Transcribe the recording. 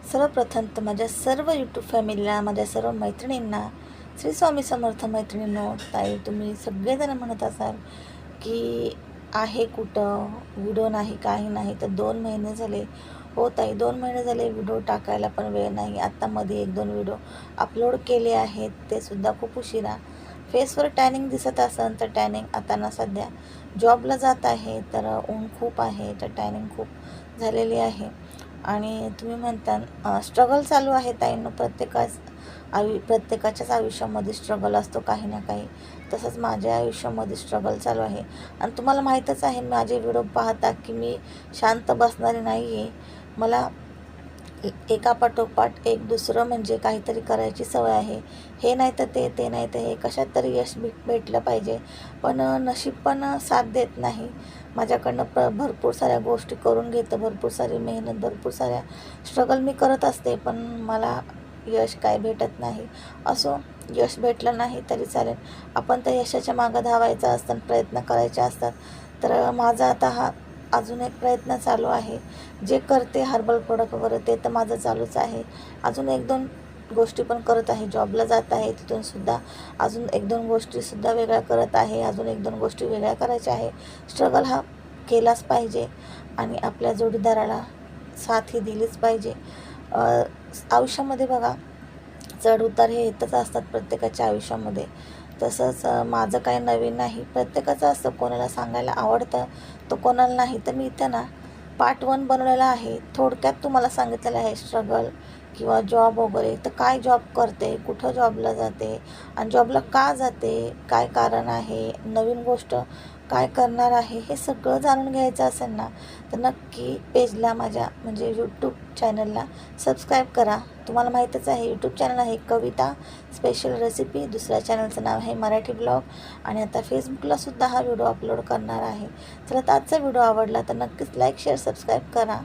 सर्वप्रथम तर माझ्या सर्व यूट्यूब फॅमिलीला, माझ्या सर्व मैत्रिणींना, श्री स्वामी समर्थ मैत्रिणींनो. ताई, तुम्ही सगळेजण म्हणत असाल की आहे कुठं, व्हिडिओ नाही, काही नाही. तर 2 महिने झाले. हो ताई, 2 महिने झाले व्हिडिओ टाकायला पण वेळ नाही. आत्ता मध्ये 1-2 व्हिडिओ अपलोड केले आहेत, ते सुद्धा खूप उशिरा. फेसवर टॅनिंग दिसत असेल तर टॅनिंग आता ना सध्या जॉबला जात आहे, तर ऊन खूप आहे, तर टॅनिंग खूप झालेली आहे. आणि तुम्ही म्हणता स्ट्रगल चालू आहे ताईंनो. प्रत्येकाच्याच आयुष्यामध्ये स्ट्रगल असतो काही ना काही. तसंच माझ्या आयुष्यामध्ये स्ट्रगल चालू आहे. आणि तुम्हाला माहीतच आहे, माझे व्हिडिओ पाहता की मी शांत बसणारी नाही आहे. मला एकापाठोपाठ एक दुसरं म्हणजे काहीतरी करायची सवय आहे. हे नाही तर ते नाही तर हे, कशात तरी यश भेटलं पाहिजे. पण नशीब पण साथ देत नाही. माझ्याकडनं भरपूर साऱ्या गोष्टी करून घेतं, भरपूर सारी मेहनत, भरपूर साऱ्या स्ट्रगल मी करत असते, पण मला यश काय भेटत नाही. असो, यश भेटलं नाही तरी चालेल. आपण त्या यशाच्या मागं धावायचं असतं, प्रयत्न करायचे असतात. तर माझा आता हा अजून एक प्रयत्न चालू आहे. जे करते हर्बल प्रोडक्ट वगैरे, ते तर माझं चालूच आहे. अजून 1-2 गोष्टी पण करत आहे. जॉबला जात आहे, तिथूनसुद्धा अजून 1-2 गोष्टीसुद्धा वेगळ्या करत आहे. अजून 1-2 गोष्टी वेगळ्या करायच्या आहे. स्ट्रगल हा केलाच पाहिजे आणि आपल्या जोडीदाराला साथ ही दिलीच पाहिजे. आयुष्यामध्ये बघा, चढ उतार हे येतच असतात प्रत्येकाच्या आयुष्यामध्ये. तसंच माझं काही नवीन नाही, प्रत्येकाचं असतं. कोणाला सांगायला आवडतं तर कोणाला नाही. तर मी इथं ना पार्ट 1 बनवलेला आहे. थोडक्यात तुम्हाला सांगितलेलं आहे स्ट्रगल किंवा जॉब वगैरे. तर काय जॉब करते, कुठं जॉबला जाते आणि जॉबला का जाते, काय कारण आहे, नवीन गोष्ट काय करणार आहे, हे सगळं जाणून घ्यायचं असेल ना, तर नक्की पेजला माझ्या म्हणजे यूट्यूब चॅनलला सबस्क्राईब करा. तुम्हाला माहीतच आहे, यूट्यूब चॅनल आहे कविता स्पेशल रेसिपी. दुसऱ्या चॅनलचं नाव आहे मराठी ब्लॉग. आणि आता फेसबुकलासुद्धा हा व्हिडिओ अपलोड करणार आहे. चला, तर आजचा व्हिडिओ आवडला तर नक्कीच लाईक, शेअर, सबस्क्राईब करा.